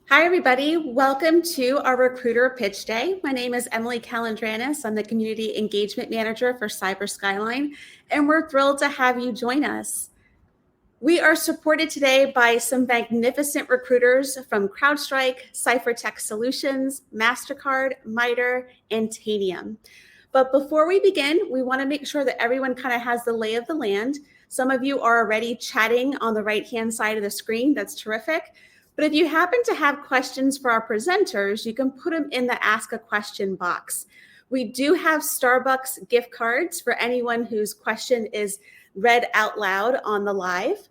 Hi, everybody. Welcome to our Recruiter Pitch Day. My name is Emily Calandranis. I'm the Community Engagement Manager for Skyline, and we're thrilled to have you join us. We are supported today by some magnificent recruiters from CrowdStrike, Cipher Tech Solutions, Mastercard, MITRE, and Tanium. But before we begin, we want to make sure that everyone kind of has the lay of the land. Some of you are already chatting on the right-hand side of the screen. That's terrific. But if you happen to have questions for our presenters, you can put them in the Ask a Question box. We do have Starbucks gift cards for anyone whose question is read out loud on the live.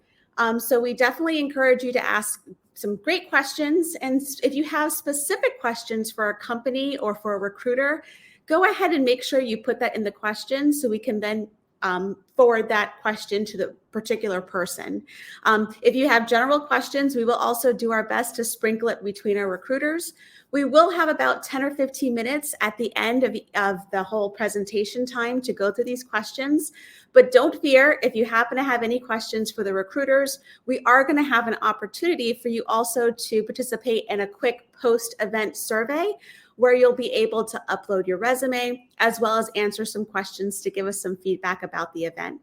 So we definitely encourage you to ask some great questions. And if you have specific questions for a company or for a recruiter, go ahead and make sure you put that in the question so we can then forward that question to the particular person. If you have general questions, we will also do our best to sprinkle it between our recruiters. We will have about 10 or 15 minutes at the end of the whole presentation time to go through these questions. But don't fear, if you happen to have any questions for the recruiters, we are going to have an opportunity for you also to participate in a quick post-event survey where you'll be able to upload your resume as well as answer some questions to give us some feedback about the event.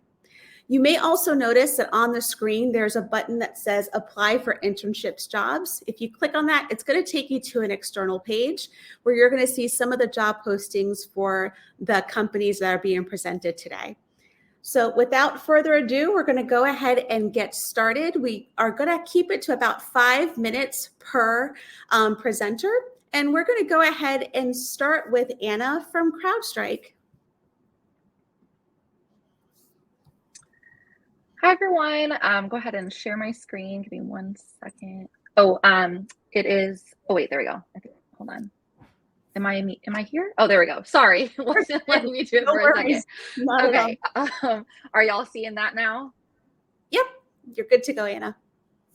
You may also notice that on the screen, there's a button that says apply for internships jobs. If you click on that, it's going to take you to an external page where you're going to see some of the job postings for the companies that are being presented today. So without further ado, we're going to go ahead and get started. We are going to keep it to about 5 minutes per presenter. And we're going to go ahead and start with Anna from CrowdStrike. Hi, everyone. Go ahead and share my screen. Give me 1 second. It is. Oh, wait, there we go. Hold on. Am I here? Oh, there we go. Sorry. It wasn't letting me do it for a second. Okay. Are y'all seeing that now? Yep. You're good to go, Anna.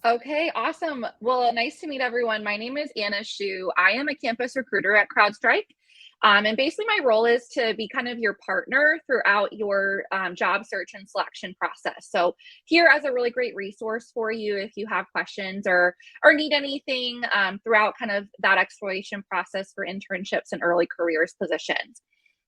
Okay, awesome. Well, nice to meet everyone. My name is Anna Shu. I am a campus recruiter at CrowdStrike. And basically my role is to be kind of your partner throughout your job search and selection process. So here as a really great resource for you if you have questions or need anything throughout kind of that exploration process for internships and early careers positions.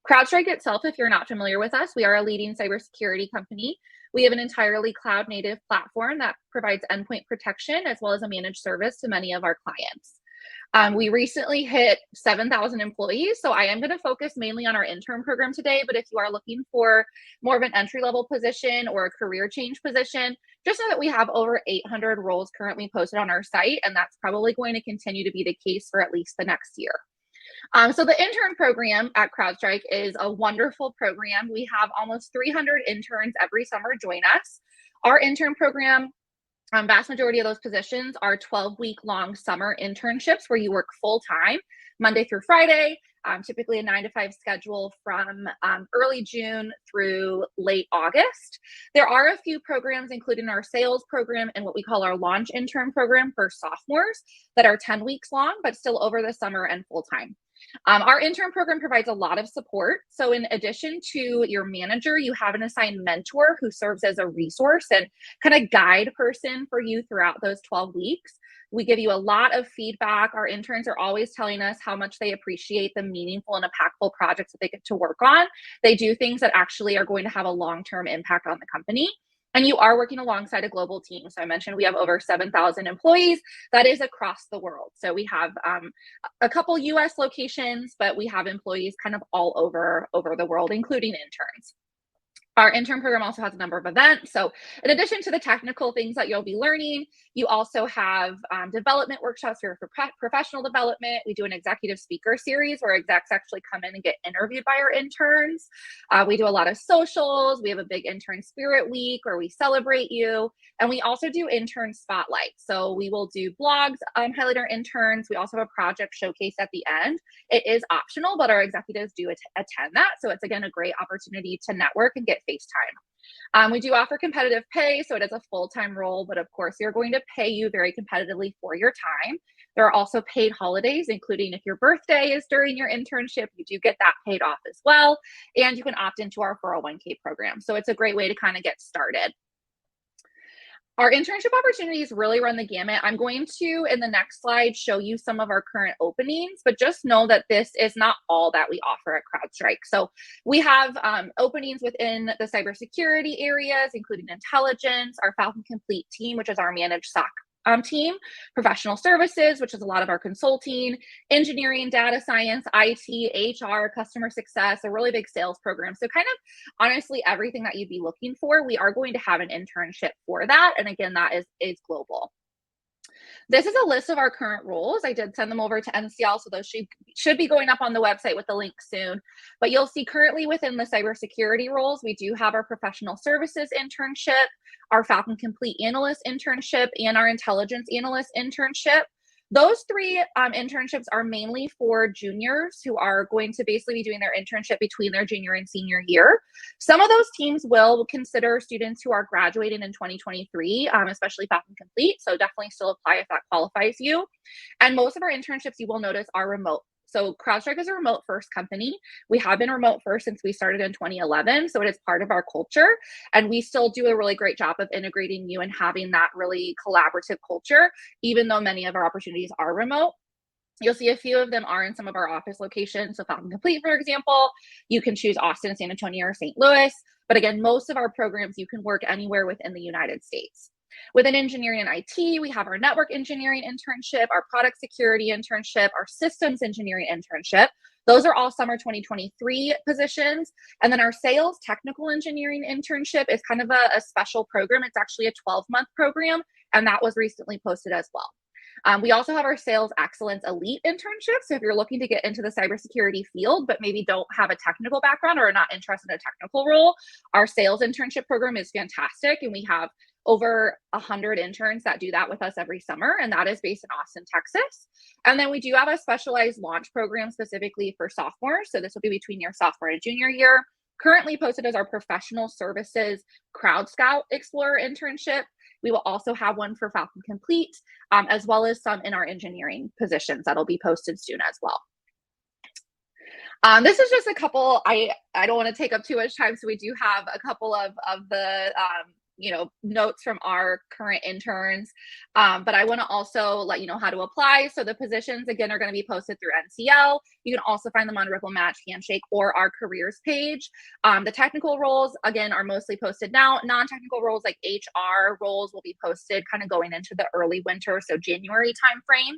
CrowdStrike itself, if you're not familiar with us, we are a leading cybersecurity company. We have an entirely cloud-native platform that provides endpoint protection as well as a managed service to many of our clients. We recently hit 7,000 employees, so I am going to focus mainly on our intern program today, but if you are looking for more of an entry-level position or a career change position, just know that we have over 800 roles currently posted on our site, and that's probably going to continue to be the case for at least the next year. So the intern program at CrowdStrike is a wonderful program. We have almost 300 interns every summer join us. Our intern program, vast majority of those positions are 12-week-long summer internships where you work full-time, Monday through Friday, typically a 9-to-5 schedule from early June through late August. There are a few programs, including our sales program and what we call our launch intern program for sophomores that are 10 weeks long, but still over the summer and full-time. Our intern program provides a lot of support. So in addition to your manager, you have an assigned mentor who serves as a resource and kind of guide person for you throughout those 12 weeks. We give you a lot of feedback. Our interns are always telling us how much they appreciate the meaningful and impactful projects that they get to work on. They do things that actually are going to have a long-term impact on the company. And you are working alongside a global team. So I mentioned we have over 7,000 employees. That is across the world. So we have a couple US locations, but we have employees kind of all over the world, including interns. Our intern program also has a number of events. So in addition to the technical things that you'll be learning, you also have development workshops for professional development. We do an executive speaker series where execs actually come in and get interviewed by our interns. We do a lot of socials. We have a big intern spirit week where we celebrate you. And we also do intern spotlight. So we will do blogs, highlight our interns. We also have a project showcase at the end. It is optional, but our executives do attend that. So it's, again, a great opportunity to network and get FaceTime. We do offer competitive pay, so it is a full-time role, but of course, you're going to pay you very competitively for your time. There are also paid holidays, including if your birthday is during your internship, you do get that paid off as well. And you can opt into our 401k program. So it's a great way to kind of get started. Our internship opportunities really run the gamut. I'm going to, in the next slide, show you some of our current openings, but just know that this is not all that we offer at CrowdStrike. So we have openings within the cybersecurity areas, including intelligence, our Falcon Complete team, which is our managed SOC team, professional services, which is a lot of our consulting, engineering, data science, IT, HR, customer success, a really big sales program. So kind of honestly, everything that you'd be looking for, we are going to have an internship for that. And again, that is global. This is a list of our current roles. I did send them over to NCL, so those should be going up on the website with the link soon. But you'll see currently within the cybersecurity roles, we do have our professional services internship, our Falcon Complete analyst internship, and our intelligence analyst internship. Those three internships are mainly for juniors who are going to basically be doing their internship between their junior and senior year. Some of those teams will consider students who are graduating in 2023, especially Falcon Complete. So definitely still apply if that qualifies you. And most of our internships, you will notice, are remote. So CrowdStrike is a remote first company. We have been remote first since we started in 2011. So it is part of our culture. And we still do a really great job of integrating you and having that really collaborative culture, even though many of our opportunities are remote. You'll see a few of them are in some of our office locations. So Falcon Complete, for example, you can choose Austin, San Antonio, or St. Louis. But again, most of our programs, you can work anywhere within the United States. Within engineering and IT, we have our network engineering internship, our product security internship, our systems engineering internship. Those are all summer 2023 positions. And then our sales technical engineering internship is kind of a special program. It's actually a 12-month program, and that was recently posted as well. We also have our Sales Excellence Elite internship. So if you're looking to get into the cybersecurity field, but maybe don't have a technical background or are not interested in a technical role, our sales internship program is fantastic. And we have over 100 interns that do that with us every summer, and that is based in Austin, Texas. And then we do have a specialized launch program specifically for sophomores. So this will be between your sophomore and junior year. Currently posted as our professional services Crowd Scout Explorer internship. We will also have one for Falcon Complete, as well as some in our engineering positions that'll be posted soon as well. This is just a couple. I don't want to take up too much time, so we do have a couple of the notes from our current interns, but I want to also let you know how to apply. So the positions, again, are going to be posted through NCL. You can also find them on Ripple Match, Handshake, or our careers page. The technical roles, again, are mostly posted now. Non-technical roles like HR roles will be posted kind of going into the early winter, so January timeframe.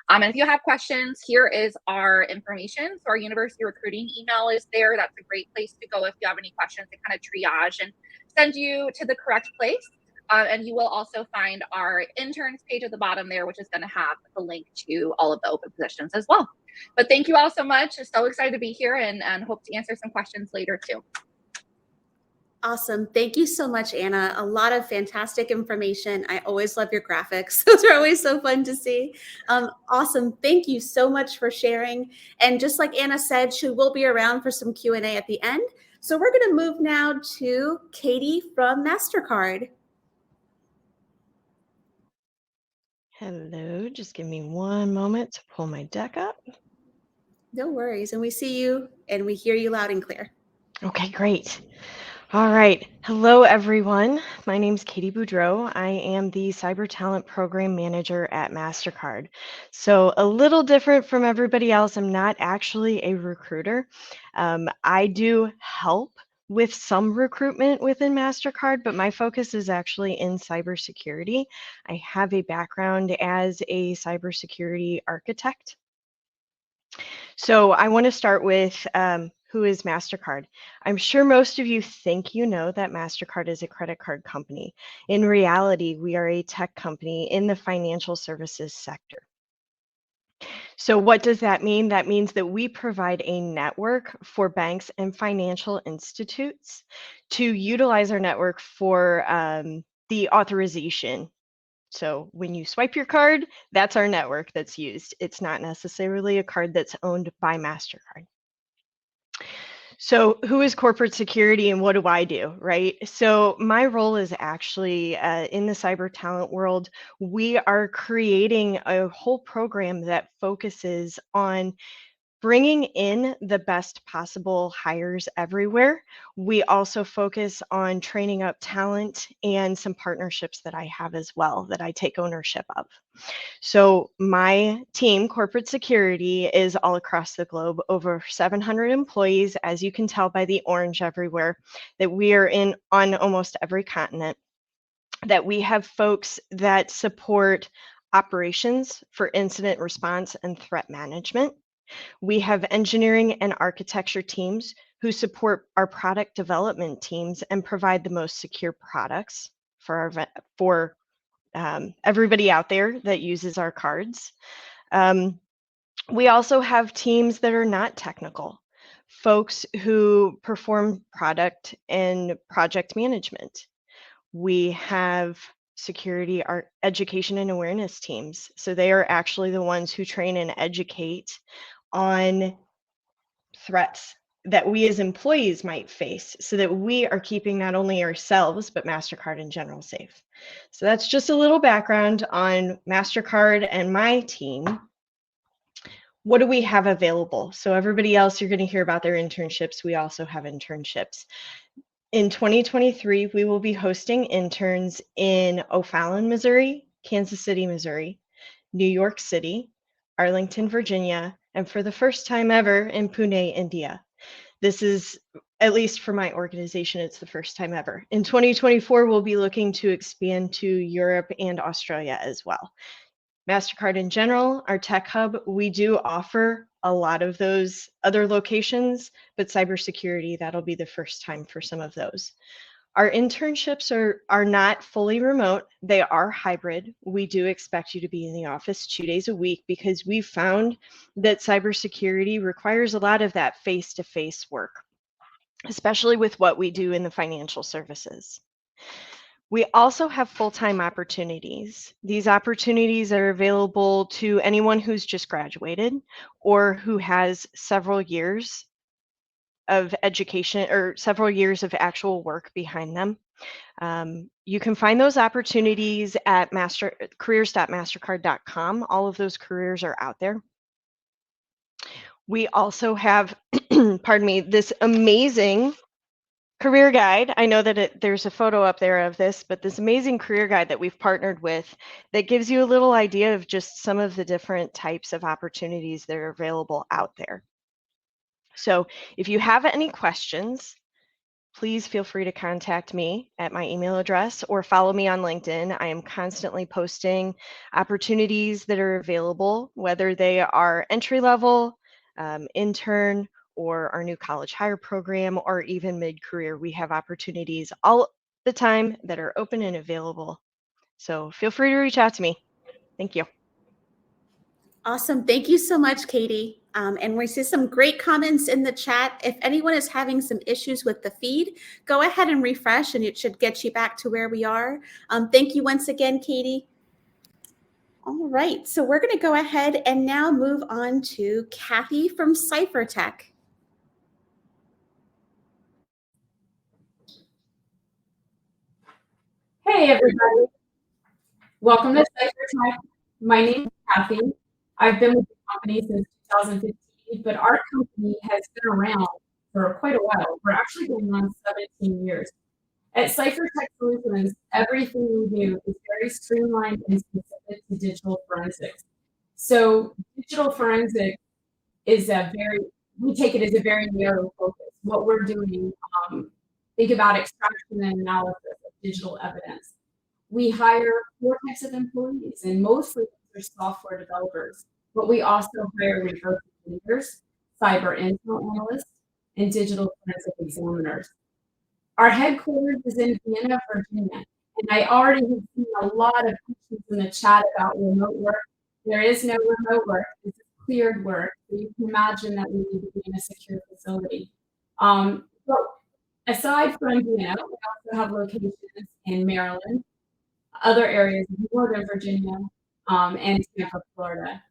And if you have questions, here is our information. So our university recruiting email is there. That's a great place to go if you have any questions and kind of triage and send you to the correct place. And you will also find our interns page at the bottom there, which is going to have the link to all of the open positions as well. But thank you all so much. I'm so excited to be here and hope to answer some questions later too. Awesome. Thank you so much, Anna. A lot of fantastic information. I always love your graphics. Those are always so fun to see. Awesome. Thank you so much for sharing. And just like Anna said, she will be around for some Q&A at the end. So we're going to move now to Katie from Mastercard. Hello, just give me one moment to pull my deck up. No worries. And we see you and we hear you loud and clear. Okay, great. All right. Hello, everyone. My name is Katie Boudreau. I am the Cyber Talent Program Manager at Mastercard. So a little different from everybody else. I'm not actually a recruiter. I do help with some recruitment within Mastercard, but my focus is actually in cybersecurity. I have a background as a cybersecurity architect. So I want to start with who is Mastercard. I'm sure most of you think you know that Mastercard is a credit card company. In reality, we are a tech company in the financial services sector. So what does that mean? That means that we provide a network for banks and financial institutes to utilize our network for the authorization. So when you swipe your card, that's our network that's used. It's not necessarily a card that's owned by Mastercard. So who is corporate security and what do I do, right? So my role is actually in the cyber talent world. We are creating a whole program that focuses on bringing in the best possible hires everywhere, we also focus on training up talent and some partnerships that I have as well that I take ownership of. So my team, corporate security, is all across the globe, over 700 employees, as you can tell by the orange everywhere, that we are in on almost every continent, that we have folks that support operations for incident response and threat management. We have engineering and architecture teams who support our product development teams and provide the most secure products for everybody out there that uses our cards. We also have teams that are not technical, folks who perform product and project management. We have security, our education and awareness teams. So they are actually the ones who train and educate on threats that we as employees might face so that we are keeping not only ourselves, but Mastercard in general safe. So that's just a little background on Mastercard and my team. What do we have available? So everybody else, you're going to hear about their internships. We also have internships. In 2023, we will be hosting interns in O'Fallon, Missouri, Kansas City, Missouri, New York City, Arlington, Virginia, and for the first time ever in Pune, India. This is, at least for my organization, it's the first time ever. In 2024, we'll be looking to expand to Europe and Australia as well. Mastercard in general, our tech hub, we do offer a lot of those other locations, but cybersecurity, that'll be the first time for some of those. Our internships are not fully remote. They are hybrid. We do expect you to be in the office 2 days a week because we found that cybersecurity requires a lot of that face-to-face work, especially with what we do in the financial services. We also have full-time opportunities. These opportunities are available to anyone who's just graduated or who has several years of education or several years of actual work behind them. You can find those opportunities at careers.mastercard.com. All of those careers are out there. We also have, pardon me, this amazing career guide. I know that there's a photo up there of this, but this amazing career guide that we've partnered with that gives you a little idea of just some of the different types of opportunities that are available out there. So if you have any questions, please feel free to contact me at my email address or follow me on LinkedIn. I am constantly posting opportunities that are available, whether they are entry level, intern, or our new college hire program, or even mid-career. We have opportunities all the time that are open and available. So feel free to reach out to me. Thank you. Awesome. Thank you so much, Katie. And we see some great comments in the chat. If anyone is having some issues with the feed, go ahead and refresh and it should get you back to where we are. Thank you once again, Katie. All right, so we're going to go ahead and now move on to Kathy from Cipher Tech. Hey everybody, welcome to Cipher Tech. My name is Kathy. I've been with the company since 2015, but our company has been around for quite a while. We're actually going on 17 years. At Cipher Tech Solutions, everything we do is very streamlined and specific to digital forensics. So digital forensics is we take it as a very narrow focus. What we're doing, think about extraction and analysis of digital evidence. We hire 4 types of employees, and mostly they're software developers, but we also hire reverse engineers, cyber intel analysts, and digital forensic examiners. Our headquarters is in Vienna, Virginia, and I already have seen a lot of questions in the chat about remote work. There is no remote work. This is cleared work. So you can imagine that we need to be in a secure facility. But aside from Vienna, we also have locations in Maryland, other areas of Northern Virginia, and Tampa, Florida.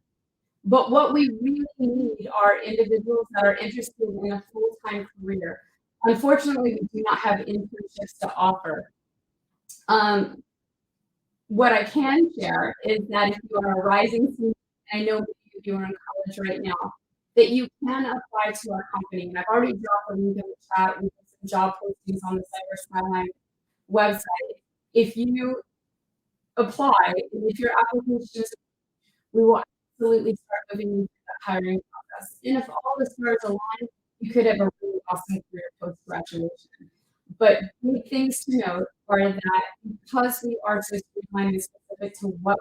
But what we really need are individuals that are interested in a full-time career. Unfortunately, we do not have internships to offer. What I can share is that if you are a rising senior, I know many of you are in college right now, that you can apply to our company. And I've already dropped a link in the chat. We have some job postings on the Cipher Skyline website. If you apply, and if your application is, we will absolutely start moving you through that hiring process. And if all the stars align, you could have a really awesome career post-graduation. But big things to note are that because we are so streamlined and specific to what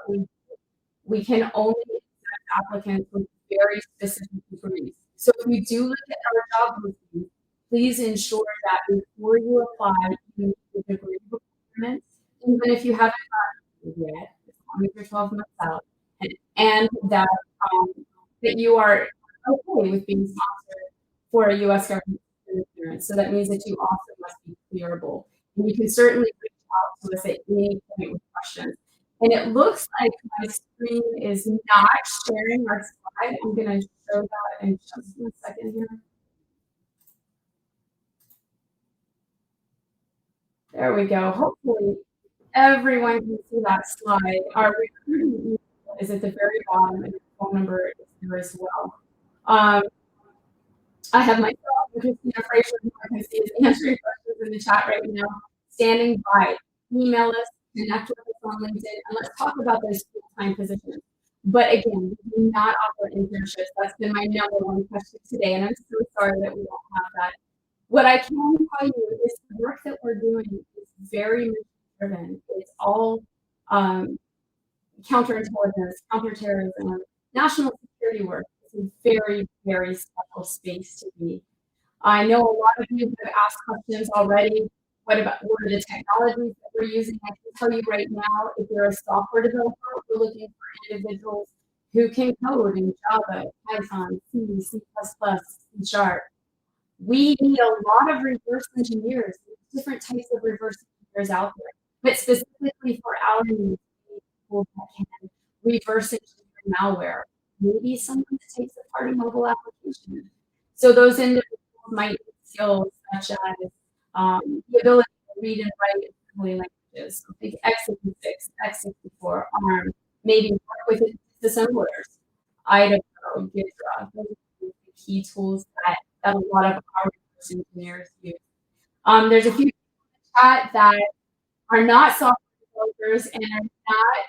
we can only accept applicants with very specific degrees. So if you do look at our job postings, please ensure that before you apply, you meet the degree requirements, even if you haven't gotten it yet, as long as you're 12 months out, and that that you are okay with being sponsored for a U.S. government clearance. So that means that you also must be clearable. And you can certainly reach out to us at any point with questions. And it looks like my screen is not sharing our slide. I'm going to show that in just a second here. There we go. Hopefully everyone can see that slide. Our recruiting email is at the very bottom, and the phone number is there as well. I have myself, Christina Fraser, who I can see is answering questions in the chat right now, standing by. Email us, connect with us on LinkedIn, and let's talk about those full-time positions. But again, we do not offer internships. That's been my number one question today, and I'm so sorry that we don't have that. What I can tell you is the work that we're doing is very mission-driven. It's all counterintelligence, counterterrorism, national security work. It's a very, very special space to be. I know a lot of you have asked questions already. What are the technologies that we're using? I can tell you right now, if you're a software developer, we're looking for individuals who can code in Java, Python, C, C++, C#. We need a lot of reverse engineers, different types of reverse engineers out there, but specifically for our needs, people that can reverse engineer malware. Maybe someone that takes apart a mobile application. So those individuals might need skills such as the ability to read and write assembly languages. So think x86, x64, ARM, maybe work with assemblers, Idaho, Gidra. Those are the key tools that a lot of our reverse engineers use. There's a few people in the chat that are not software developers and are not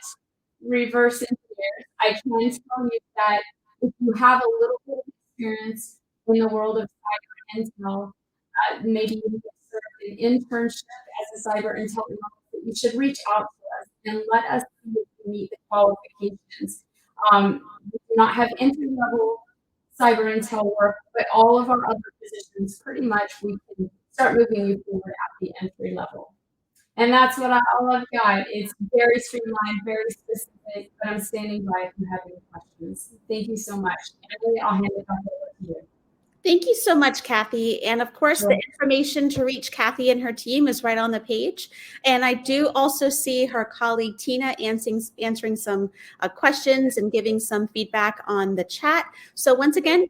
reverse engineers. I can tell you that if you have a little bit of experience in the world of cyber intel, maybe you can serve an internship as a cyber intel analyst, you should reach out to us and let us see if you meet the qualifications. We do not have entry-level cyber intel work, but all of our other positions, pretty much we can start moving you forward at the entry level. And that's what all I've got. It's very streamlined, very specific, but I'm standing by if you have any questions. Thank you so much. Emily, I'll hand it back over to you. Thank you so much, Kathy. And of course, the information to reach Kathy and her team is right on the page. And I do also see her colleague Tina answering some questions and giving some feedback on the chat. So once again,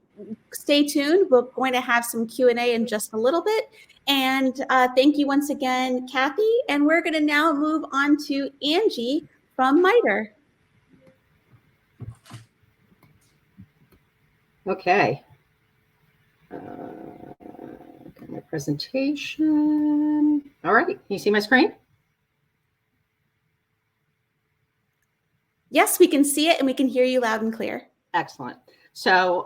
stay tuned. We're going to have some Q&A in just a little bit. And thank you once again, Kathy. And we're going to now move on to Angie from MITRE. Okay. Got my presentation. All right. Can you see my screen? Yes, we can see it and we can hear you loud and clear. Excellent. So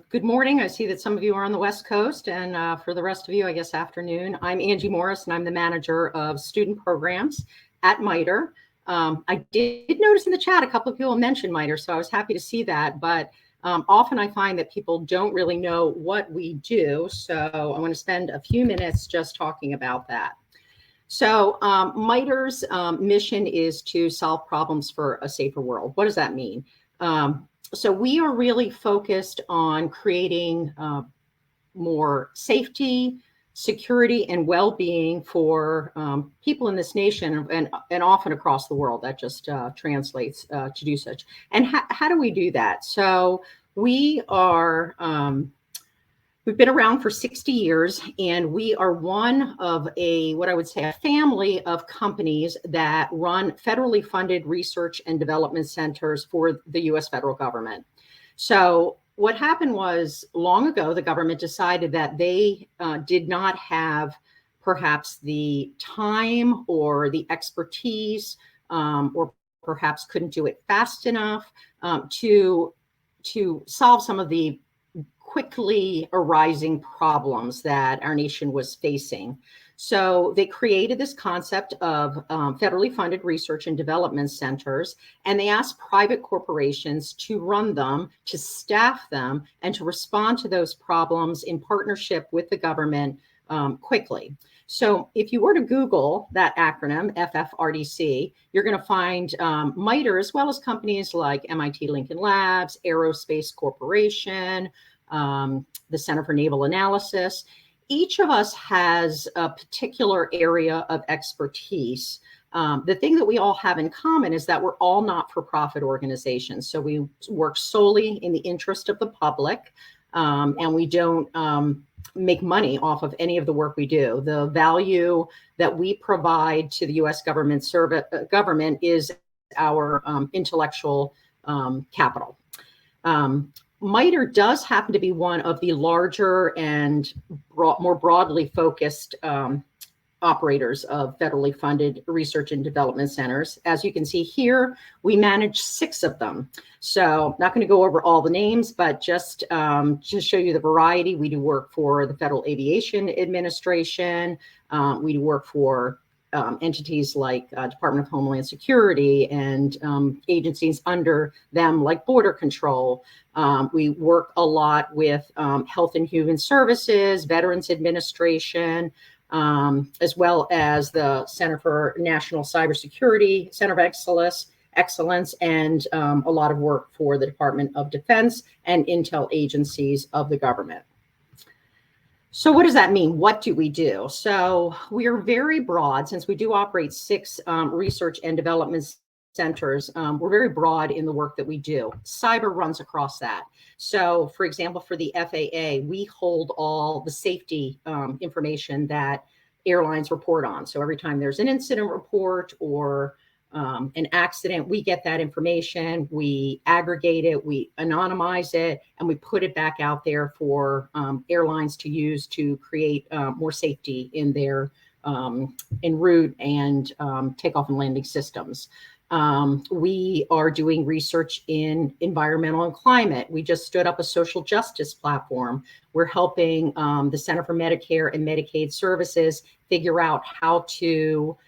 good morning. I see that some of you are on the West Coast, and for the rest of you, I guess afternoon. I'm Angie Morris, and I'm the manager of student programs at MITRE. I did notice in the chat a couple of people mentioned MITRE, so I was happy to see that. But often I find that people don't really know what we do, so I want to spend a few minutes just talking about that. So MITRE's mission is to solve problems for a safer world. What does that mean? So we are really focused on creating more safety, security, and well-being for people in this nation and often across the world. That just translates to do such. And how do we do that? So we are, we've been around for 60 years, and we are one of what I would say, a family of companies that run federally funded research and development centers for the U.S. federal government. So what happened was long ago, the government decided that they did not have perhaps the time or the expertise, or perhaps couldn't do it fast enough to solve some of the quickly arising problems that our nation was facing. So they created this concept of federally funded research and development centers, and they asked private corporations to run them, to staff them, and to respond to those problems in partnership with the government quickly. So if you were to Google that acronym, FFRDC, you're going to find MITRE, as well as companies like MIT Lincoln Labs, Aerospace Corporation, the Center for Naval Analysis. Each of us has a particular area of expertise. The thing that we all have in common is that we're all not-for-profit organizations. So we work solely in the interest of the public, and we don't make money off of any of the work we do. The value that we provide to the U.S. government government is our intellectual capital. MITRE does happen to be one of the larger and more broadly focused operators of federally funded research and development centers. As you can see here, we manage 6 of them. So not going to go over all the names, but just to show you the variety, we do work for the Federal Aviation Administration. We do work for entities like Department of Homeland Security and agencies under them like Border Control. We work a lot with Health and Human Services, Veterans Administration, as well as the Center for National Cybersecurity, Center of Excellence, and a lot of work for the Department of Defense and intel agencies of the government. So what does that mean? What do we do? So we are very broad. Since we do operate 6 research and development centers, we're very broad in the work that we do. Cyber runs across that. So for example, for the FAA, we hold all the safety information that airlines report on. So every time there's an incident report or an accident, we get that information, we aggregate it, we anonymize it, and we put it back out there for airlines to use to create more safety in their en route and takeoff and landing systems. We are doing research in environmental and climate. We just stood up a social justice platform. We're helping the Center for Medicare and Medicaid Services figure out how to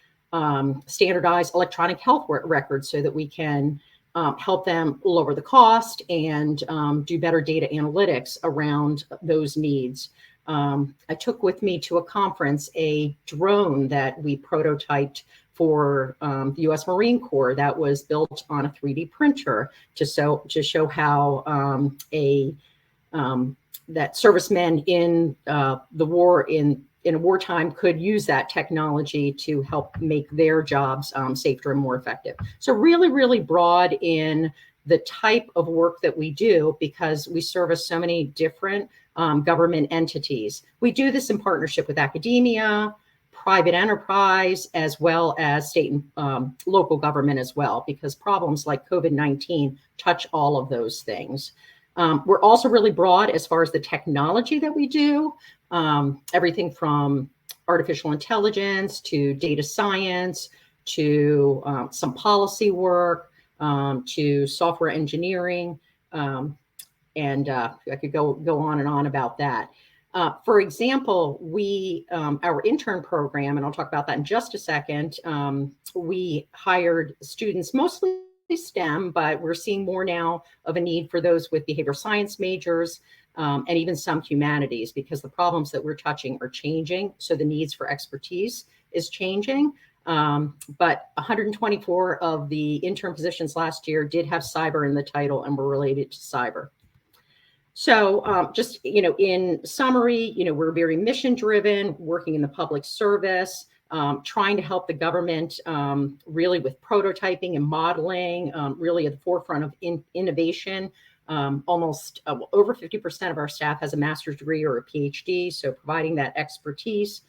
standardize electronic health records so that we can help them lower the cost and do better data analytics around those needs. I took with me to a conference a drone that we prototyped for the U.S. Marine Corps that was built on a 3D printer to show how that servicemen in the war in a wartime could use that technology to help make their jobs safer and more effective. So really, really broad in the type of work that we do because we service so many different government entities. We do this in partnership with academia, private enterprise, as well as state and local government as well, because problems like COVID-19 touch all of those things. We're also really broad as far as the technology that we do, everything from artificial intelligence to data science to some policy work to software engineering, and I could go on and on about that. For example, our intern program, and I'll talk about that in just a second, we hired students mostly STEM, but we're seeing more now of a need for those with behavioral science majors and even some humanities because the problems that we're touching are changing. So the needs for expertise is changing. But 124 of the intern positions last year did have cyber in the title and were related to cyber. So just, in summary, we're very mission driven, working in the public service, trying to help the government really with prototyping and modeling, really at the forefront of innovation. Almost over 50% of our staff has a master's degree or a PhD, so providing that expertise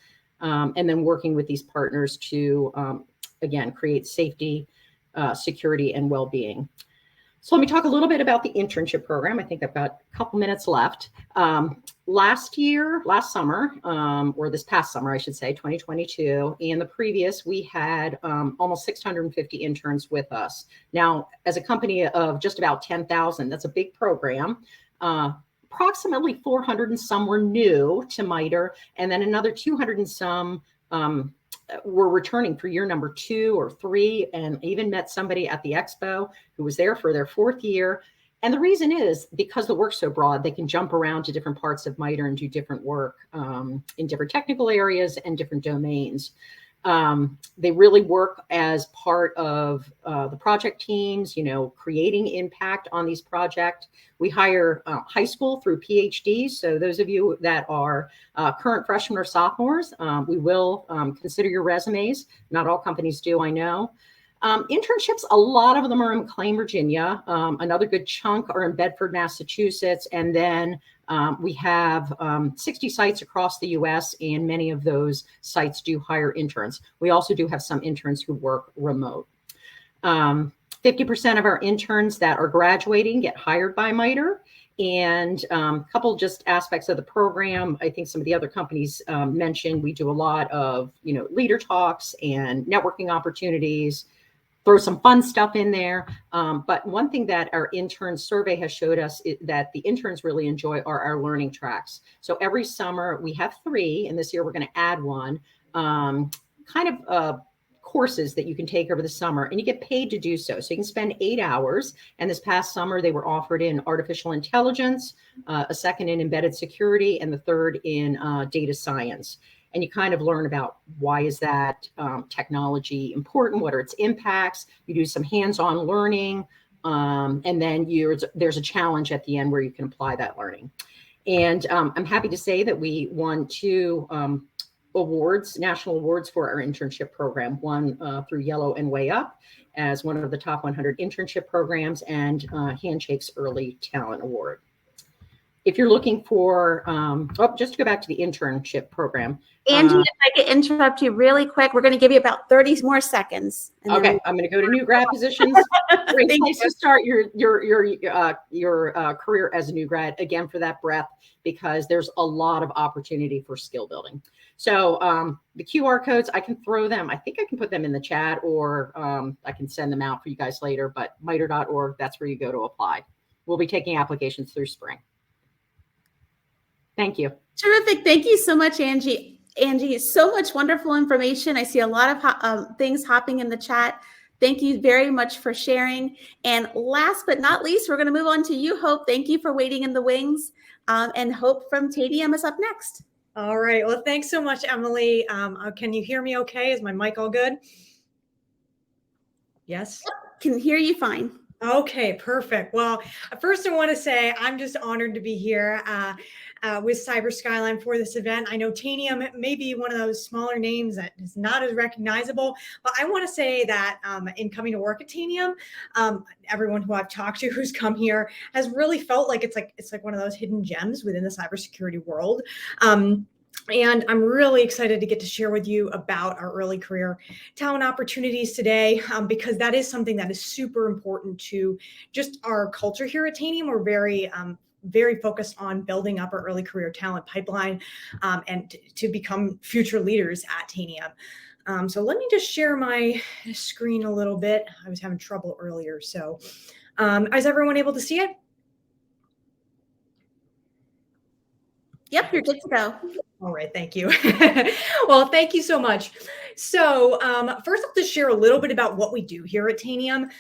and then working with these partners to, again, create safety, security, and well-being. So let me talk a little bit about the internship program. I think I've got a couple minutes left. Last summer, or this past summer, I should say, 2022, and the previous, we had almost 650 interns with us. Now, as a company of just about 10,000, that's a big program. Approximately 400 and some were new to MITRE, and then another 200 and some were returning for year number 2 or 3, and even met somebody at the expo who was there for their 4th year. And the reason is because the work's so broad, they can jump around to different parts of MITRE and do different work in different technical areas and different domains. They really work as part of the project teams, creating impact on these projects. We hire high school through PhDs. So those of you that are current freshmen or sophomores, we will consider your resumes. Not all companies do, I know. Internships, a lot of them are in McLean, Virginia. Another good chunk are in Bedford, Massachusetts. And then we have 60 sites across the US, and many of those sites do hire interns. We also do have some interns who work remote. 50% of our interns that are graduating get hired by MITRE. And a couple just aspects of the program, I think some of the other companies mentioned, we do a lot of, leader talks and networking opportunities, throw some fun stuff in there. But one thing that our intern survey has showed us is that the interns really enjoy are our learning tracks. So every summer we have 3, and this year we're going to add one, courses that you can take over the summer, and you get paid to do so. So you can spend 8 hours. And this past summer, they were offered in artificial intelligence, a second in embedded security, and the third in data science. And you kind of learn about why is that technology important? What are its impacts? You do some hands-on learning. And then there's a challenge at the end where you can apply that learning. And I'm happy to say that we won 2 awards, national awards for our internship program, one through Yellow and Way Up as one of the top 100 internship programs, and Handshake's Early Talent Award. If you're looking for, just to go back to the internship program. Angie, if I could interrupt you really quick, we're going to give you about 30 more seconds. Okay, I'm going to go to new grad positions. Great place to start your career as a new grad, again, for that breadth, because there's a lot of opportunity for skill building. So the QR codes, I can throw them. I think I can put them in the chat, or I can send them out for you guys later, but mitre.org, that's where you go to apply. We'll be taking applications through spring. Thank you. Terrific. Thank you so much, Angie. Angie, so much wonderful information. I see a lot of things hopping in the chat. Thank you very much for sharing. And last but not least, we're going to move on to you, Hope. Thank you for waiting in the wings. And Hope from Tanium is up next. All right. Well, thanks so much, Emily. Can you hear me okay? Is my mic all good? Yes? Can hear you fine. Okay, perfect. Well, first I want to say I'm just honored to be here with Cyber Skyline for this event. I know Tanium may be one of those smaller names that is not as recognizable, but I want to say that in coming to work at Tanium, everyone who I've talked to who's come here has really felt like it's like one of those hidden gems within the cybersecurity world. And I'm really excited to get to share with you about our early career talent opportunities today, because that is something that is super important to just our culture here at Tanium. We're very focused on building up our early career talent pipeline and to become future leaders at Tanium. So let me just share my screen a little bit. I was having trouble earlier. So is everyone able to see it? Yep, you're good to go. All right, thank you. Well, thank you so much. So first, I'll just share a little bit about what we do here at Tanium.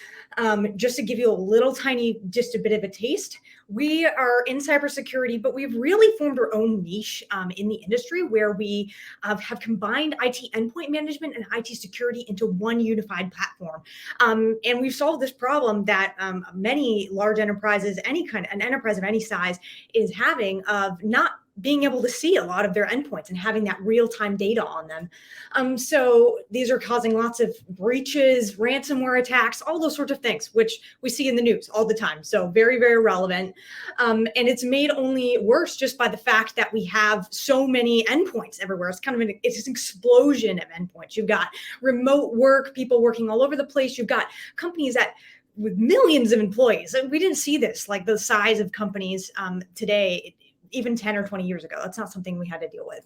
Just to give you a little tiny, just a bit of a taste. We are in cybersecurity, but we've really formed our own niche in the industry where we have combined IT endpoint management and IT security into one unified platform. And we've solved this problem that many large enterprises, an enterprise of any size, is having of not being able to see a lot of their endpoints and having that real-time data on them. So these are causing lots of breaches, ransomware attacks, all those sorts of things, which we see in the news all the time. So very, very relevant. And it's made only worse just by the fact that we have so many endpoints everywhere. It's kind of it's an explosion of endpoints. You've got remote work, people working all over the place. You've got companies that with millions of employees. And we didn't see this, like the size of companies today, even 10 or 20 years ago. That's not something we had to deal with.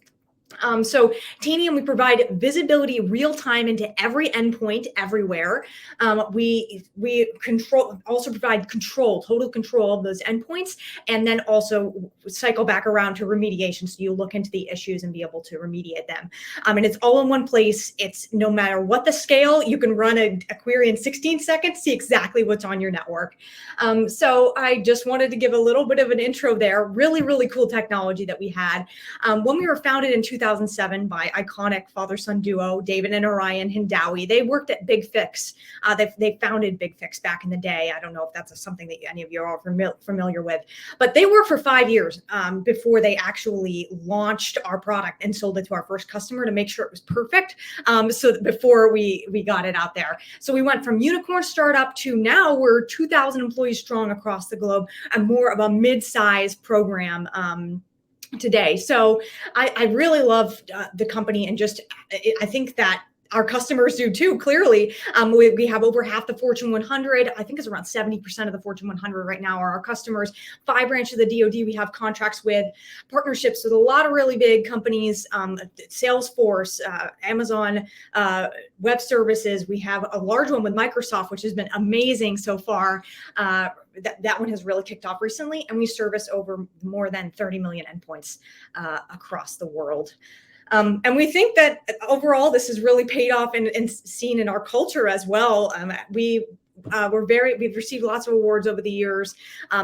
So Tanium, we provide visibility real time into every endpoint everywhere. We also provide total control of those endpoints, and then also cycle back around to remediation. So you look into the issues and be able to remediate them. And it's all in one place. It's no matter what the scale, you can run a query in 16 seconds, see exactly what's on your network. So I just wanted to give a little bit of an intro there. Really, really cool technology that we had. When we were founded in 2007 by iconic father-son duo, David and Orion Hindawi. They worked at Big Fix. They founded Big Fix back in the day. I don't know if that's something that any of you are familiar with, but they worked for 5 years before they actually launched our product and sold it to our first customer to make sure it was perfect. So before we got it out there. So we went from unicorn startup to now we're 2,000 employees strong across the globe and more of a mid-size program today. So I really love the company, and I think that our customers do too, clearly. We have over half the Fortune 100. I think it's around 70% of the Fortune 100 right now are our customers. 5 branches of the DoD we have contracts with, partnerships with a lot of really big companies, Salesforce, Amazon Web Services. We have a large one with Microsoft, which has been amazing so far. That one has really kicked off recently, and we service over more than 30 million endpoints across the world. And we think that overall, this has really paid off and seen in our culture as well. We've received lots of awards over the years.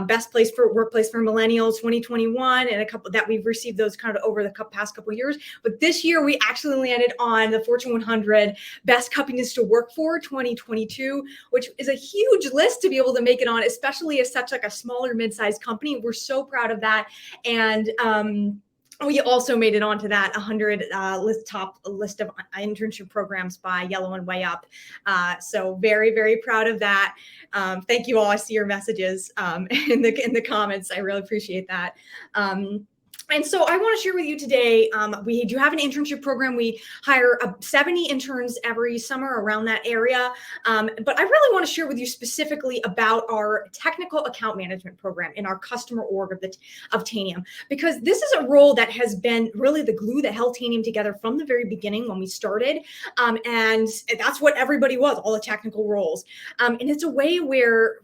Best place for workplace for millennials 2021, and a couple that we've received those kind of over the past couple of years. But this year we actually landed on the Fortune 100 best companies to work for 2022, which is a huge list to be able to make it on, especially as such like a smaller mid-sized company. We're so proud of that. And we also made it onto that 100 top list of internship programs by Yellow and Way Up. So very, very proud of that. Thank you all. I see your messages in the comments. I really appreciate that. And so I want to share with you today, we do have an internship program. We hire 70 interns every summer around that area. But I really want to share with you specifically about our technical account management program in our customer org of Tanium, because this is a role that has been really the glue that held Tanium together from the very beginning when we started. And that's what everybody was, all the technical roles. And it's a way where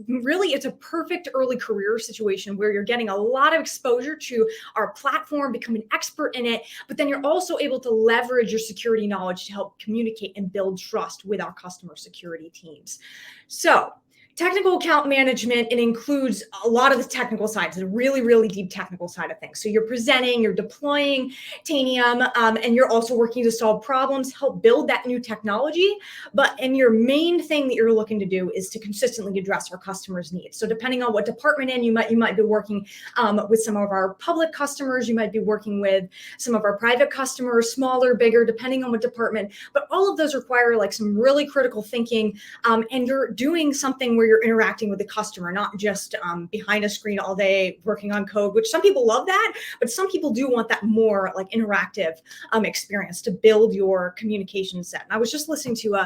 really it's a perfect early career situation where you're getting a lot of exposure to our platform, become an expert in it, but then you're also able to leverage your security knowledge to help communicate and build trust with our customer security teams. So technical account management, it includes a lot of the technical sides, the really, really deep technical side of things. So you're presenting, you're deploying Tanium, and you're also working to solve problems, help build that new technology. And your main thing that you're looking to do is to consistently address our customers' needs. So depending on what department you might be working with some of our public customers, you might be working with some of our private customers, smaller, bigger, depending on what department. But all of those require like some really critical thinking, and you're doing something where you're interacting with the customer, not just behind a screen all day working on code, which some people love that, but some people do want that more like interactive experience to build your communication set. And I was just listening to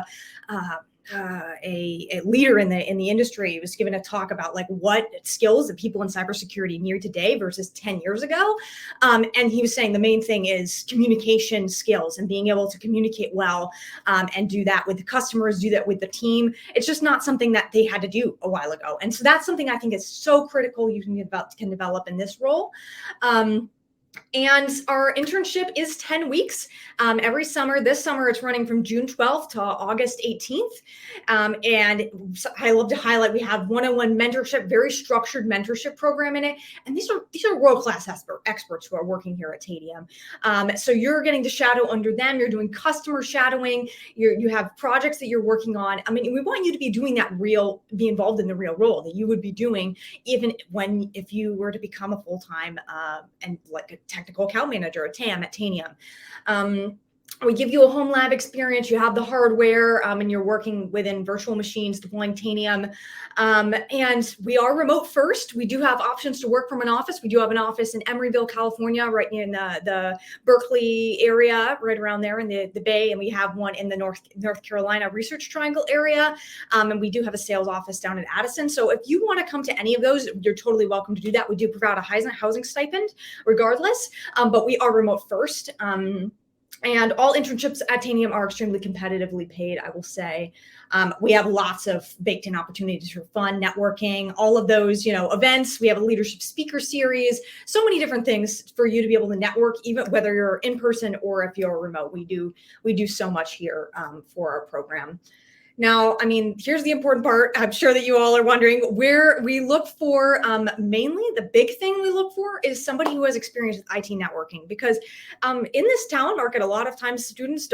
a leader in the industry was given a talk about like what skills that people in cybersecurity need today versus 10 years ago. And he was saying the main thing is communication skills and being able to communicate well, and do that with the customers, do that with the team. It's just not something that they had to do a while ago. And so that's something I think is so critical you can develop in this role. And our internship is 10 weeks every summer. This summer, it's running from June 12th to August 18th. And I love to highlight, we have one-on-one mentorship, very structured mentorship program in it. And these are world-class experts who are working here at Tanium. So you're getting to shadow under them. You're doing customer shadowing. You have projects that you're working on. I mean, we want you to be doing that be involved in the real role that you would be doing even if you were to become a full-time and like a technical account manager, a TAM at Tanium. We give you a home lab experience. You have the hardware, and you're working within virtual machines, deploying Tanium. And we are remote first. We do have options to work from an office. We do have an office in Emeryville, California, right in the Berkeley area, right around there in the Bay. And we have one in the North Carolina Research Triangle area. And we do have a sales office down in Addison. So if you want to come to any of those, you're totally welcome to do that. We do provide a housing stipend regardless, but we are remote first. And all internships at Tanium are extremely competitively paid, I will say. We have lots of baked-in opportunities for fun, networking, all of those, events. We have a leadership speaker series, so many different things for you to be able to network, even whether you're in person or if you're remote. We do so much here for our program. Now, here's the important part. I'm sure that you all are wondering where we look for. Mainly the big thing we look for is somebody who has experience with IT networking, because in this talent market, a lot of times students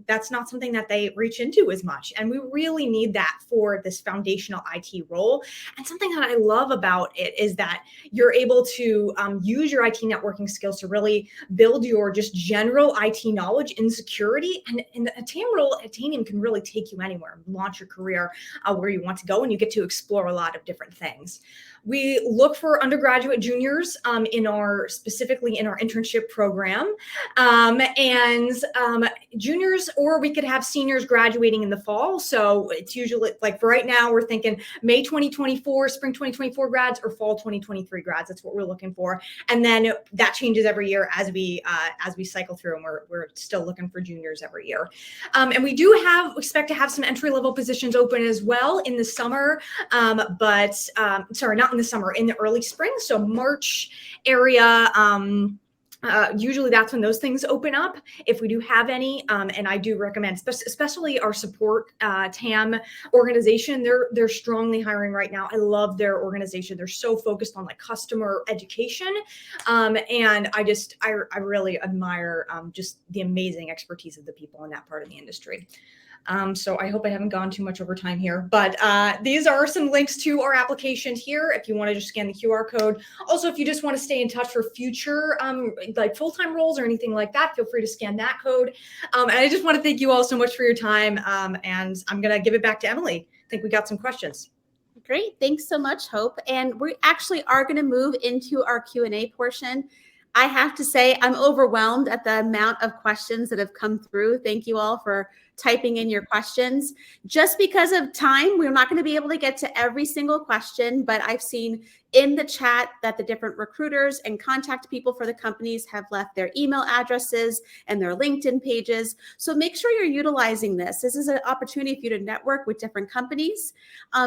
that's not something that they reach into as much. And we really need that for this foundational IT role. And something that I love about it is that you're able to use your IT networking skills to really build your just general IT knowledge in security. And a TAM role at Tanium can really take you anywhere, launch your career where you want to go, and you get to explore a lot of different things. We look for undergraduate juniors specifically in our internship program, and juniors, or we could have seniors graduating in the fall. So it's usually like for right now, we're thinking May 2024, spring 2024 grads, or fall 2023 grads. That's what we're looking for. And then that changes every year as we cycle through, and we're still looking for juniors every year. And we do expect to have some entry-level positions open as well in the summer, not in the summer, in the early spring. So March area, usually that's when those things open up, if we do have any. And I do recommend, especially our support TAM organization, they're strongly hiring right now. I love their organization. They're so focused on customer education. And I really admire just the amazing expertise of the people in that part of the industry. So I hope I haven't gone too much over time here, but these are some links to our application here if you want to just scan the QR code. Also, if you just want to stay in touch for future full-time roles or anything like that, feel free to scan that code. And I just want to thank you all so much for your time. And I'm going to give it back to Emily. I think we got some questions. Great. Thanks so much, Hope. And we actually are going to move into our Q&A portion. I have to say I'm overwhelmed at the amount of questions that have come through. Thank you all for typing in your questions. Just because of time, we're not going to be able to get to every single question, but I've seen in the chat that the different recruiters and contact people for the companies have left their email addresses and their LinkedIn pages. So make sure you're utilizing this. This is an opportunity for you to network with different companies.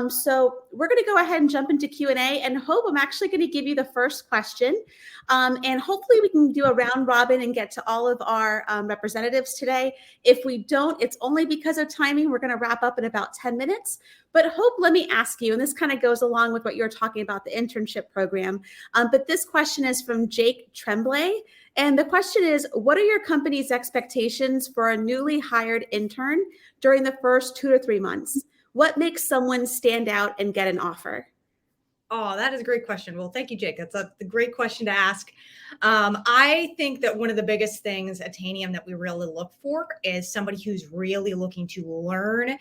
So we're going to go ahead and jump into Q&A, and Hope, I'm actually going to give you the first question. And hopefully we can do a round robin and get to all of our representatives today. If we don't, it's only because of timing. We're going to wrap up in about 10 minutes. But Hope, let me ask you, and this kind of goes along with what you're talking about, the internship program. But this question is from Jake Tremblay. And the question is, what are your company's expectations for a newly hired intern during the first 2 to 3 months? What makes someone stand out and get an offer? Oh, that is a great question. Well, thank you, Jake. That's a great question to ask. I think that one of the biggest things at Tanium that we really look for is somebody who's really looking to learn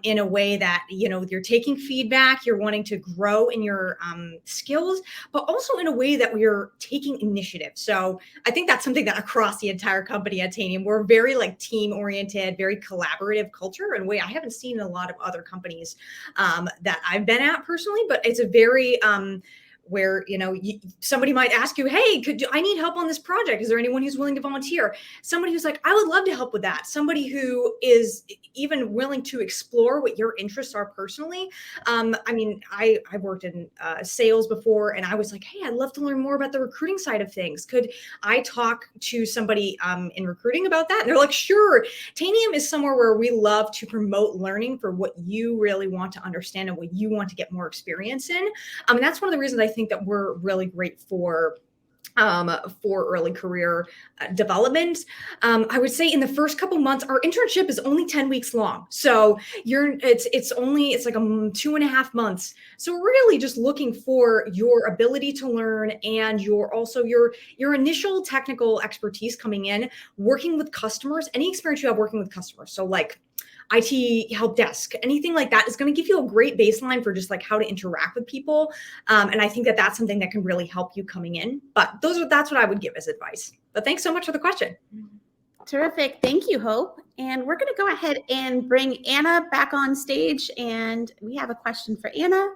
in a way that, you're taking feedback, you're wanting to grow in your skills, but also in a way that we're taking initiative. So I think that's something that across the entire company at Tanium, we're very team-oriented, very collaborative culture in a way I haven't seen in a lot of other companies that I've been at personally, but it's a very where somebody might ask you, hey, I need help on this project, is there anyone who's willing to volunteer? Somebody who's like, I would love to help with that. Somebody who is even willing to explore what your interests are personally. I worked in sales before, and I was like, hey, I'd love to learn more about the recruiting side of things. Could I talk to somebody in recruiting about that? And they're like, sure. Tanium is somewhere where we love to promote learning for what you really want to understand and what you want to get more experience in. And that's one of the reasons I think that we're really great for for early career development. I would say in the first couple months, our internship is only 10 weeks long. So it's like 2.5 months. So we're really just looking for your ability to learn and your initial technical expertise coming in, working with customers, any experience you have working with customers. So like IT help desk, anything like that is going to give you a great baseline for just like how to interact with people. And I think that that's something that can really help you coming in. But that's what I would give as advice. But thanks so much for the question. Terrific. Thank you, Hope. And we're going to go ahead and bring Anna back on stage. And we have a question for Anna.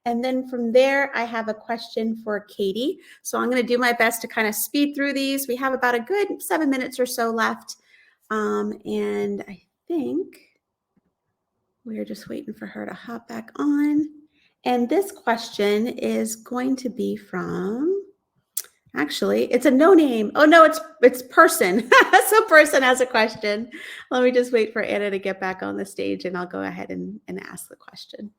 And then from there, I have a question for Katie. So I'm going to do my best to kind of speed through these. We have about a good 7 minutes or so left. And I think we're just waiting for her to hop back on. And this question is going to be from, actually, it's a no name. Oh, no, it's Person. So Person has a question. Let me just wait for Anna to get back on the stage and I'll go ahead and ask the question.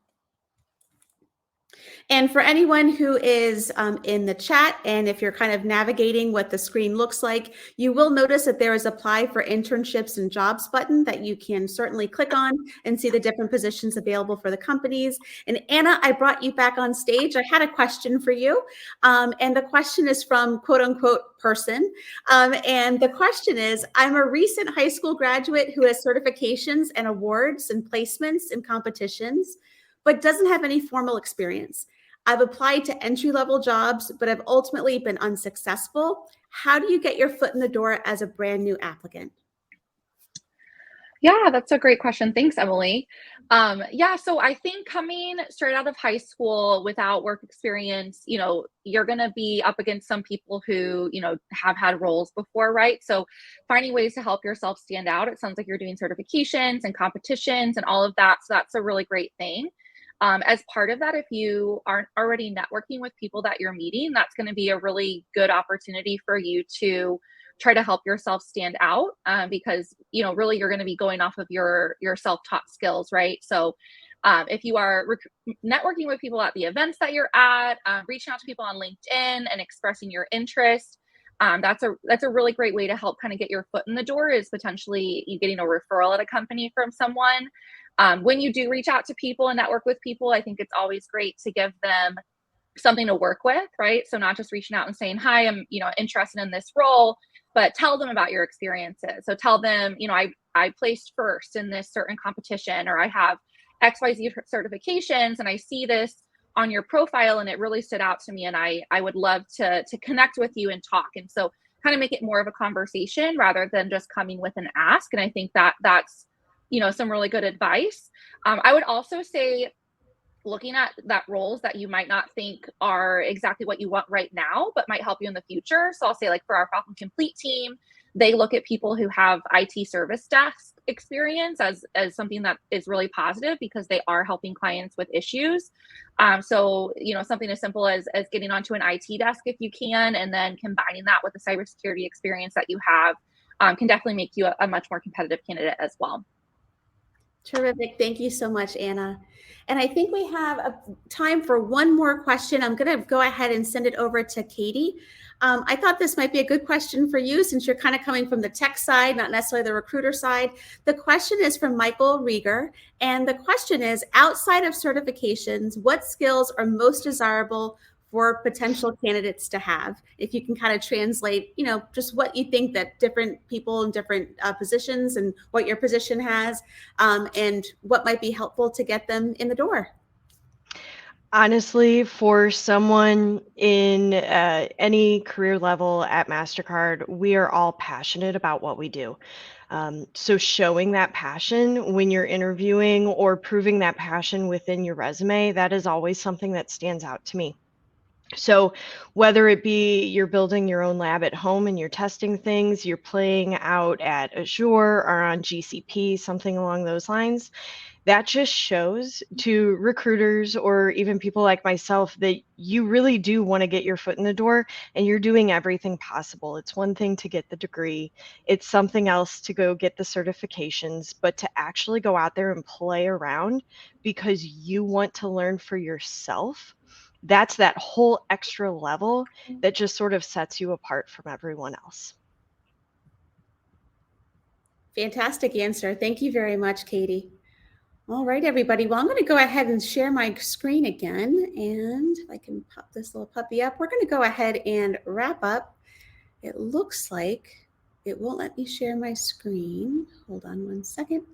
And for anyone who is in the chat, and if you're kind of navigating what the screen looks like, you will notice that there is Apply for Internships and Jobs button that you can certainly click on and see the different positions available for the companies. And Anna, I brought you back on stage. I had a question for you. And the question is from quote unquote Person. And the question is, I'm a recent high school graduate who has certifications and awards and placements in competitions, but doesn't have any formal experience. I've applied to entry-level jobs, but I've ultimately been unsuccessful. How do you get your foot in the door as a brand new applicant? Yeah, that's a great question. Thanks, Emily. So I think coming straight out of high school without work experience, you're going to be up against some people who, have had roles before, right? So finding ways to help yourself stand out. It sounds like you're doing certifications and competitions and all of that. So that's a really great thing. As part of that, if you aren't already networking with people that you're meeting, that's going to be a really good opportunity for you to try to help yourself stand out because, really you're going to be going off of your self-taught skills, right? So if you are networking with people at the events that you're at, reaching out to people on LinkedIn and expressing your interest, that's a really great way to help kind of get your foot in the door, is potentially you getting a referral at a company from someone. When you do reach out to people and network with people, I think it's always great to give them something to work with, right? So not just reaching out and saying, hi, I'm, interested in this role, but tell them about your experiences. So tell them, I placed first in this certain competition, or I have XYZ certifications and I see this on your profile and it really stood out to me. And I would love to connect with you and talk. And so kind of make it more of a conversation rather than just coming with an ask. And I think that's some really good advice. I would also say, looking at that roles that you might not think are exactly what you want right now, but might help you in the future. So I'll say, like, for our Problem Complete team, they look at people who have IT service desk experience as something that is really positive because they are helping clients with issues. So, something as simple as getting onto an IT desk if you can, and then combining that with the cybersecurity experience that you have can definitely make you a much more competitive candidate as well. Terrific. Thank you so much, Anna. And I think we have time for one more question. I'm going to go ahead and send it over to Katie. I thought this might be a good question for you since you're kind of coming from the tech side, not necessarily the recruiter side. The question is from Michael Rieger. And the question is, outside of certifications, what skills are most desirable for potential candidates to have? If you can kind of translate, just what you think that different people in different positions and what your position has, and what might be helpful to get them in the door. Honestly, for someone in any career level at Mastercard, we are all passionate about what we do. So showing that passion when you're interviewing or proving that passion within your resume, that is always something that stands out to me. So whether it be you're building your own lab at home and you're testing things, you're playing out at Azure or on GCP, something along those lines, that just shows to recruiters or even people like myself that you really do want to get your foot in the door and you're doing everything possible. It's one thing to get the degree. It's something else to go get the certifications, but to actually go out there and play around because you want to learn for yourself. that's that whole extra level that just sort of sets you apart from everyone else. Fantastic answer. Thank you very much, Katie. All right, everybody. Well, I'm going to go ahead and share my screen again. And if I can pop this little puppy up, we're going to go ahead and wrap up. It looks like it won't let me share my screen. Hold on one second.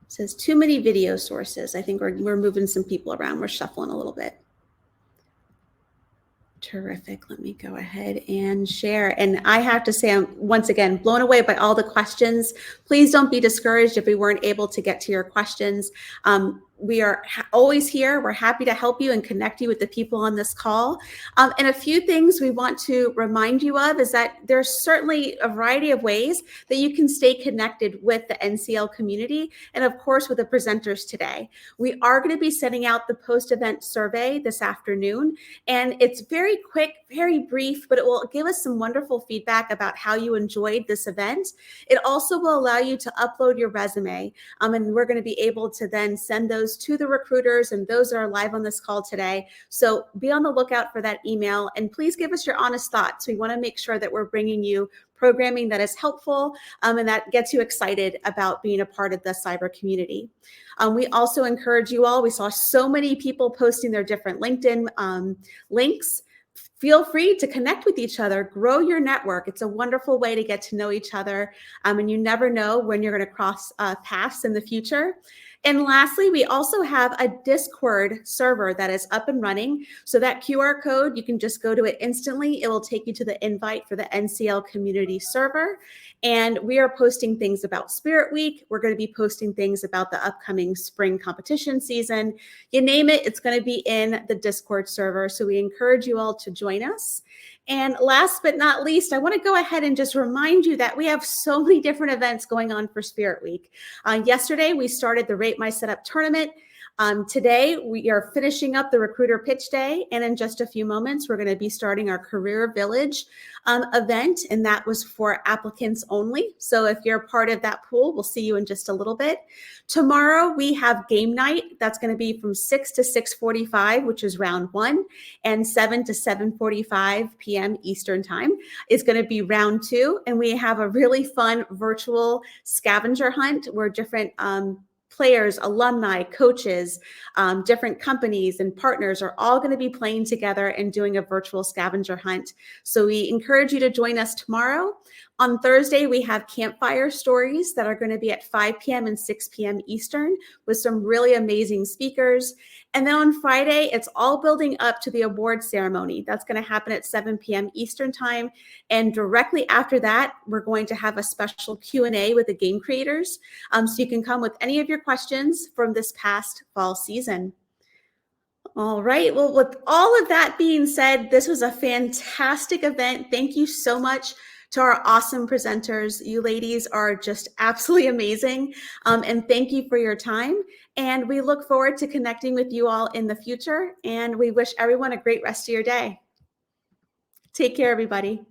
It says too many video sources. I think we're moving some people around. We're shuffling a little bit. Terrific. Let me go ahead and share. And I have to say, I'm once again blown away by all the questions. Please don't be discouraged if we weren't able to get to your questions. We are always here. We're happy to help you and connect you with the people on this call. And a few things we want to remind you of is that there's certainly a variety of ways that you can stay connected with the NCL community and, of course, with the presenters today. We are going to be sending out the post-event survey this afternoon, and it's very quick, very brief, but it will give us some wonderful feedback about how you enjoyed this event. It also will allow you to upload your resume, and we're going to be able to then send those to the recruiters and those that are live on this call today. So be on the lookout for that email, and please give us your honest thoughts. We want to make sure that we're bringing you programming that is helpful and that gets you excited about being a part of the cyber community. We also encourage you all. We saw so many people posting their different LinkedIn links. Feel free to connect with each other, grow your network. It's a wonderful way to get to know each other, and you never know when you're going to cross paths in the future. And lastly, we also have a Discord server that is up and running. So that QR code, you can just go to it instantly. It will take you to the invite for the NCL community server. And we are posting things about Spirit Week. We're going to be posting things about the upcoming spring competition season. You name it, it's going to be in the Discord server. So we encourage you all to join us. And last but not least, I want to go ahead and just remind you that we have so many different events going on for Spirit Week. Yesterday, we started the Rate My Setup tournament. Today, we are finishing up the Recruiter Pitch Day, and in just a few moments, we're going to be starting our Career Village event, and that was for applicants only. So if you're a part of that pool, we'll see you in just a little bit. Tomorrow, we have game night. That's going to be from 6 to 6:45, which is round one, and 7 to 7:45 p.m. Eastern time is going to be round two, and we have a really fun virtual scavenger hunt where different players, alumni, coaches, different companies and partners are all going to be playing together and doing a virtual scavenger hunt. So we encourage you to join us tomorrow. On Thursday, we have campfire stories that are going to be at 5 p.m. and 6 p.m. Eastern with some really amazing speakers. And then on Friday, it's all building up to the award ceremony. That's going to happen at 7 p.m. Eastern time. And directly after that, we're going to have a special Q&A with the game creators. So you can come with any of your questions from this past fall season. All right. Well, with all of that being said, this was a fantastic event. Thank you so much to our awesome presenters. You ladies are just absolutely amazing. And thank you for your time. And we look forward to connecting with you all in the future. And we wish everyone a great rest of your day. Take care, everybody.